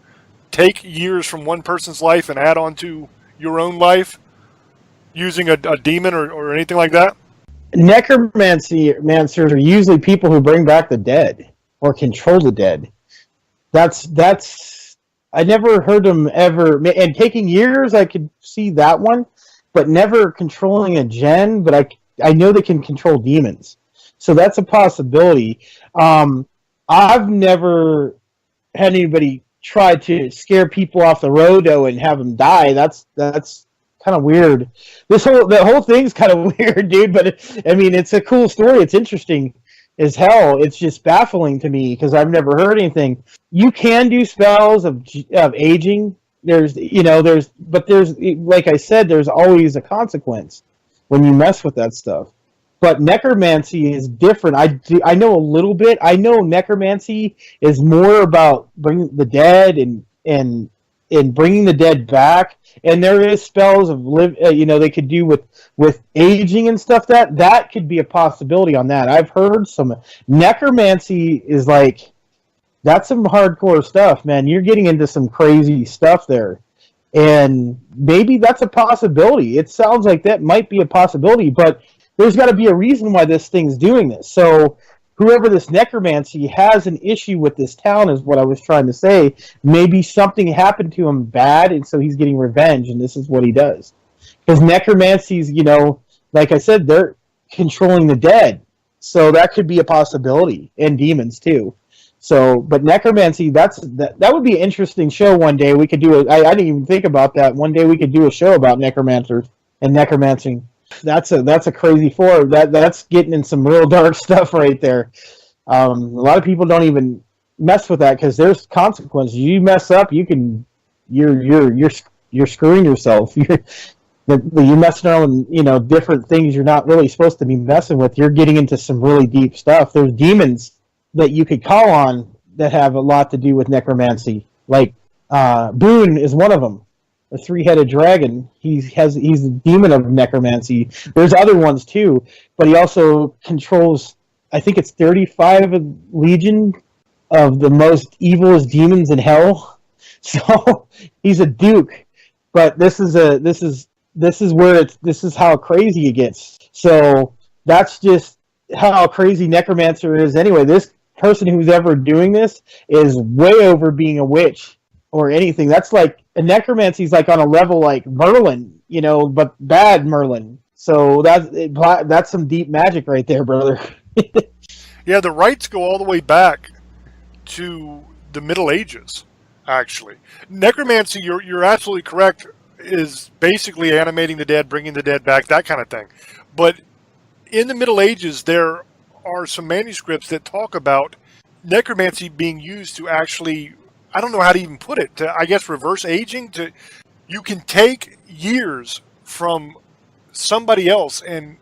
take years from one person's life and add on to your own life using a demon or anything like that? Necromancers are usually people who bring back the dead or control the dead. That's I never heard them ever, and taking years I could see that one, but never controlling a gen. But I know they can control demons, so that's a possibility. I've never had anybody try to scare people off the road though and have them die. That's kind of weird. The whole thing's kind of weird, dude. But it's a cool story. It's interesting as hell. It's just baffling to me because I've never heard anything. You can do spells of aging. There's like I said, there's always a consequence when you mess with that stuff. But necromancy is different. I know a little bit. I know necromancy is more about bringing the dead and bringing the dead back. And there is spells of they could do with aging and stuff. That could be a possibility on that. I've heard some necromancy is like, that's some hardcore stuff, man. You're getting into some crazy stuff there. And maybe that's a possibility. It sounds like that might be a possibility, but there's got to be a reason why this thing's doing this. So whoever this necromancy has an issue with this town is what I was trying to say. Maybe something happened to him bad, and so he's getting revenge, and this is what he does. Because necromancy's, like I said, they're controlling the dead. So that could be a possibility, and demons too. So, but necromancy, that would be an interesting show one day. We could do I didn't even think about that. One day we could do a show about necromancers and necromancing. That's a crazy four. That's getting in some real dark stuff right there. A lot of people don't even mess with that because there's consequences. You mess up, you're screwing yourself. You're messing around with, different things you're not really supposed to be messing with. You're getting into some really deep stuff. There's demons that you could call on that have a lot to do with necromancy. Like Boone is one of them. A three-headed dragon. He's a demon of necromancy. There's other ones too, but he also controls, I think it's 35 legion of the most evilest demons in hell. So he's a duke. But this is how crazy it gets. So that's just how crazy necromancer is anyway. This person who's ever doing this is way over being a witch or anything. That's like, a necromancy's like on a level like Merlin, but bad Merlin. So that's some deep magic right there, brother. Yeah, the rites go all the way back to the Middle Ages, actually. Necromancy, you're absolutely correct, is basically animating the dead, bringing the dead back, that kind of thing. But in the Middle Ages, there are some manuscripts that talk about necromancy being used to actually, I don't know how to even put it, to, I guess, reverse aging. You can take years from somebody else and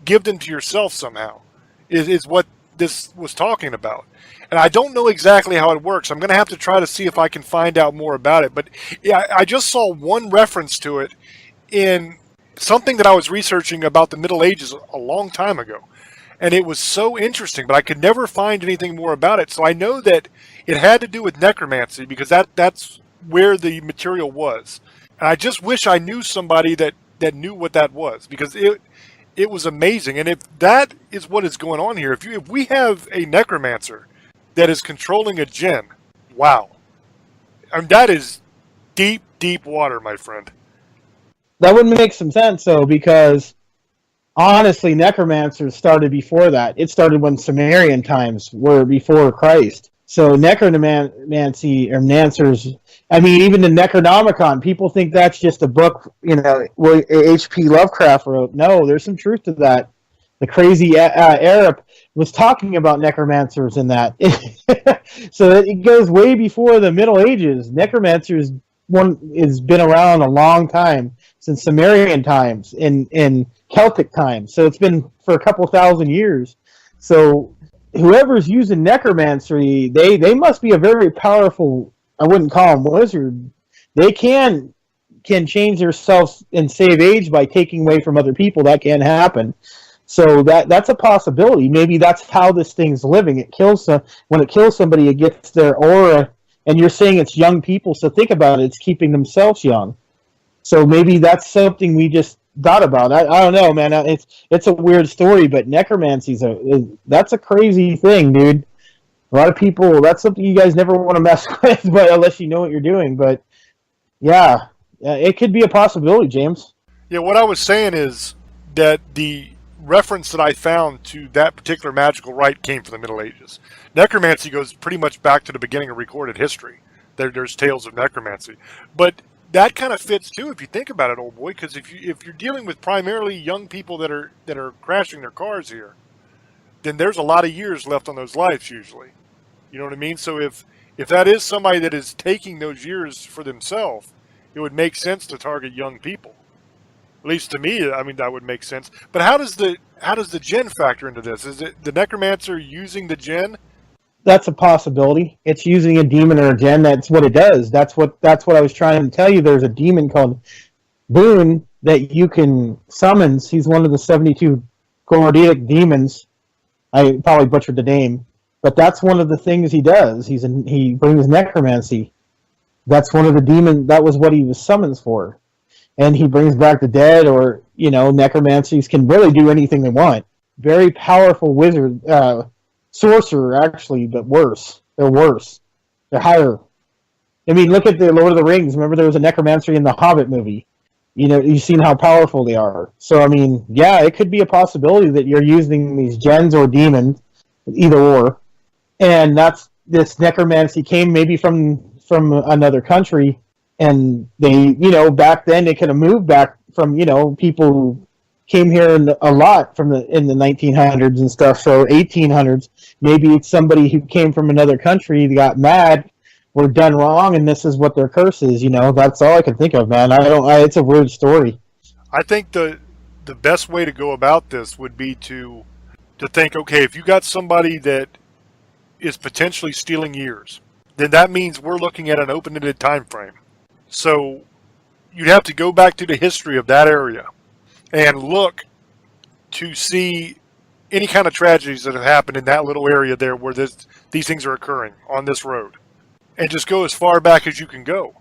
give them to yourself somehow, is what this was talking about. And I don't know exactly how it works. I'm going to have to try to see if I can find out more about it. But yeah, I just saw one reference to it in something that I was researching about the Middle Ages a long time ago. And it was so interesting, but I could never find anything more about it. So I know that it had to do with necromancy because that's where the material was. And I just wish I knew somebody that that knew what that was, because it was amazing. And if that is what is going on here, if we have a necromancer that is controlling a djinn, wow. I mean, that is deep, deep water, my friend. That would make some sense, though, because honestly, necromancers started before that. It started when Sumerian times were before Christ. So necromancy or Nancers, I mean, even the Necronomicon, people think that's just a book, H.P. Lovecraft wrote. No, there's some truth to that. The crazy Arab was talking about necromancers in that. So it goes way before the Middle Ages. Necromancers has been around a long time, since Sumerian times and Celtic times. So it's been for a couple thousand years. So whoever's using necromancy, they must be a very powerful, I wouldn't call them wizard. They can change themselves and save age by taking away from other people. That can happen. So that's a possibility. Maybe that's how this thing's living. When it kills somebody, it gets their aura, and you're saying it's young people, so think about it. It's keeping themselves young. So maybe that's something we just thought about. I don't know, man. It's a weird story, but necromancy's that's a crazy thing, dude. A lot of people, that's something you guys never want to mess with, but unless you know what you're doing. But yeah, it could be a possibility, James. Yeah, what I was saying is that the reference that I found to that particular magical rite came from the Middle Ages. Necromancy goes pretty much back to the beginning of recorded history. There's tales of necromancy, but that kind of fits too if you think about it, old boy. Because if you're dealing with primarily young people that are crashing their cars here, then there's a lot of years left on those lives usually. You know what I mean? So if that is somebody that is taking those years for themselves, it would make sense to target young people. At least to me, I mean, that would make sense. But how does the djinn factor into this? Is it the necromancer using the djinn? That's a possibility. It's using a demon or a djinn. That's what it does. That's what I was trying to tell you. There's a demon called Boon that you can summon. He's one of the 72 Gordic demons. I probably butchered the name, but that's one of the things he does. He brings necromancy. That's one of the demons. That was what he was summoned for. And he brings back the dead, or, necromancies can really do anything they want. Very powerful wizard, sorcerer, actually, but worse. They're worse. They're higher. I mean, look at the Lord of the Rings. Remember there was a necromancer in the Hobbit movie. You've seen how powerful they are. So, I mean, yeah, it could be a possibility that you're using these djinns or demons, either or. And this necromancy came maybe from another country. And they, back then they could have moved back from, people who came here in the 1900s and stuff. So 1800s, maybe it's somebody who came from another country, got mad, were done wrong, and this is what their curse is. That's all I can think of, man. It's a weird story. I think the best way to go about this would be to think, okay, if you got somebody that is potentially stealing years, then that means we're looking at an open-ended time frame. So you'd have to go back to the history of that area and look to see any kind of tragedies that have happened in that little area there where these things are occurring on this road. And just go as far back as you can go.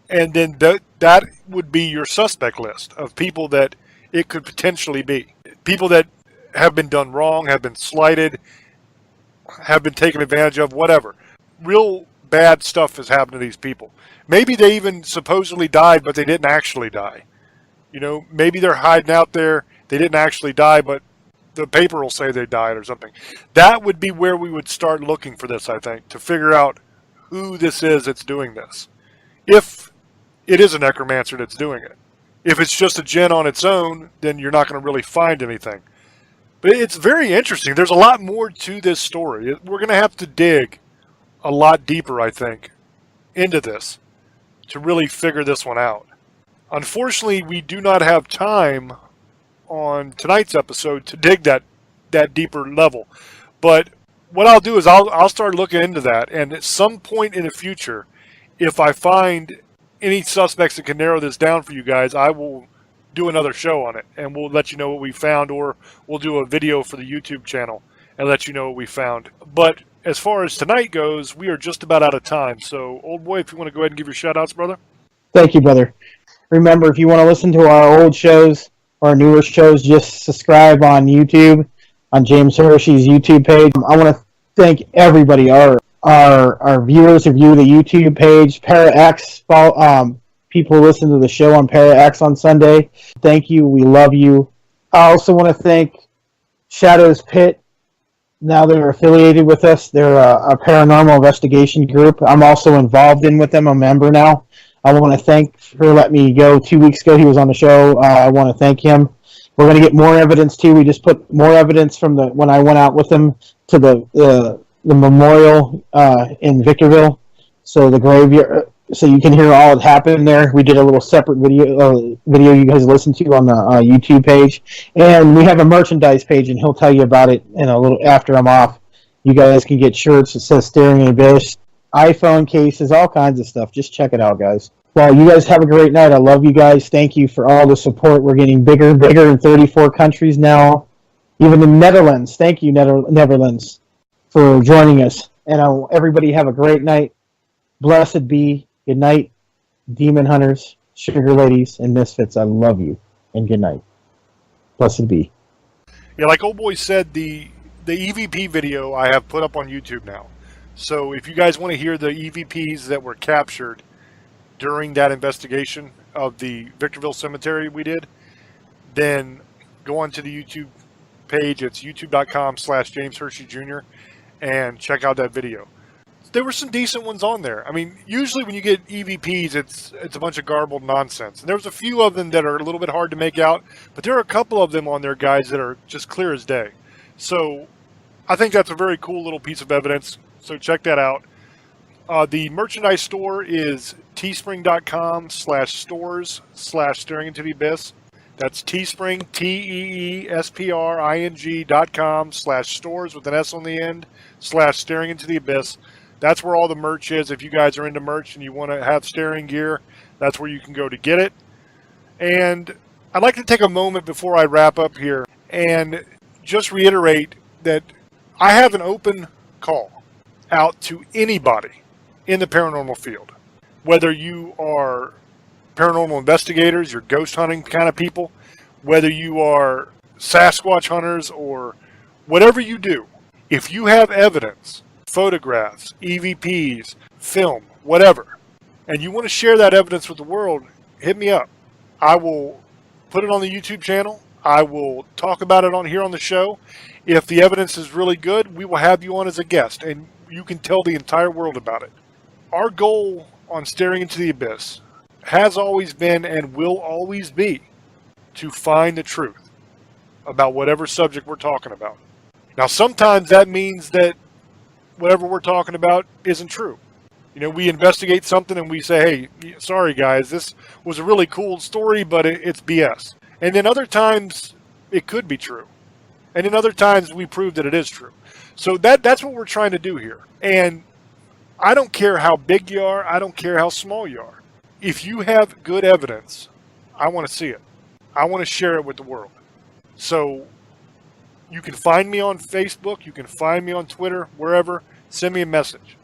And then that would be your suspect list of people that it could potentially be. People that have been done wrong, have been slighted, have been taken advantage of, whatever. Real bad stuff has happened to these people. Maybe they even supposedly died, but they didn't actually die. Maybe they're hiding out there. They didn't actually die, but the paper will say they died or something. That would be where we would start looking for this, I think, to figure out who this is that's doing this. If it is a necromancer that's doing it. If it's just a djinn on its own, then you're not going to really find anything. But it's very interesting. There's a lot more to this story. We're going to have to dig a lot deeper, I think, into this to really figure this one out. Unfortunately, we do not have time on tonight's episode to dig that deeper level. But what I'll do is I'll start looking into that, and at some point in the future, if I find any suspects that can narrow this down for you guys, I will do another show on it, and we'll let you know what we found, or we'll do a video for the YouTube channel and let you know what we found. But as far as tonight goes, we are just about out of time. So, old boy, if you want to go ahead and give your shout-outs, brother. Thank you, brother. Remember, if you want to listen to our old shows or newer shows, just subscribe on YouTube, on James Hershey's YouTube page. I want to thank everybody, our viewers who view the YouTube page, ParaX, people who listen to the show on ParaX on Sunday. Thank you. We love you. I also want to thank Shadows Pit. Now they're affiliated with us. They're a paranormal investigation group. I'm also involved with them. I'm a member now. I want to thank for letting me go 2 weeks ago. He was on the show. I want to thank him. We're going to get more evidence too. We just put more evidence from when I went out with him to the memorial in Victorville. So the graveyard. So you can hear all that happened there. We did a little separate video you guys listen to on the YouTube page, and we have a merchandise page, and he'll tell you about it in a little after I'm off. You guys can get shirts that says "Staring in the Abyss," iPhone cases, all kinds of stuff. Just check it out, guys. Well, you guys have a great night. I love you guys. Thank you for all the support. We're getting bigger and bigger in 34 countries now, even the Netherlands. Thank you, Netherlands, for joining us. And everybody have a great night. Blessed be. Good night, demon hunters, sugar ladies, and misfits. I love you, and good night. Blessed be. Yeah, like old boy said, the EVP video I have put up on YouTube now. So if you guys want to hear the EVPs that were captured during that investigation of the Victorville Cemetery we did, then go on to the YouTube page. It's youtube.com/James Hershey Jr. and check out that video. There were some decent ones on there. I mean, usually when you get EVPs, it's a bunch of garbled nonsense. And there was a few of them that are a little bit hard to make out, but there are a couple of them on there, guys, that are just clear as day. So I think that's a very cool little piece of evidence. So check that out. The merchandise store is teespring.com/stores/staring into the abyss. That's Teespring, TEESPRING.com/stores with an S on the end /staring into the abyss. That's where all the merch is. If you guys are into merch and you want to have staring gear, that's where you can go to get it. And I'd like to take a moment before I wrap up here and just reiterate that I have an open call out to anybody in the paranormal field. Whether you are paranormal investigators, you're ghost hunting kind of people, whether you are Sasquatch hunters or whatever you do, if you have evidence, photographs, EVPs, film, whatever, and you want to share that evidence with the world, hit me up. I will put it on the YouTube channel. I will talk about it on here on the show. If the evidence is really good, we will have you on as a guest, and you can tell the entire world about it. Our goal on Staring into the Abyss has always been and will always be to find the truth about whatever subject we're talking about. Now, sometimes that means that whatever we're talking about isn't true. You know, we investigate something and we say, hey, sorry guys, this was a really cool story, but it's BS. And then other times it could be true. And then other times we prove that it is true. So that's what we're trying to do here. And I don't care how big you are. I don't care how small you are. If you have good evidence, I want to see it. I want to share it with the world. So you can find me on Facebook. You can find me on Twitter, wherever. Send me a message.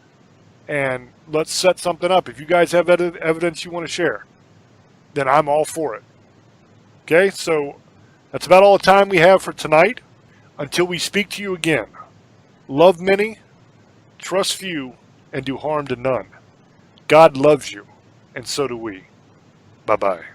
And let's set something up. If you guys have evidence you want to share, then I'm all for it. Okay, so that's about all the time we have for tonight. Until we speak to you again, love many, trust few, and do harm to none. God loves you, and so do we. Bye-bye.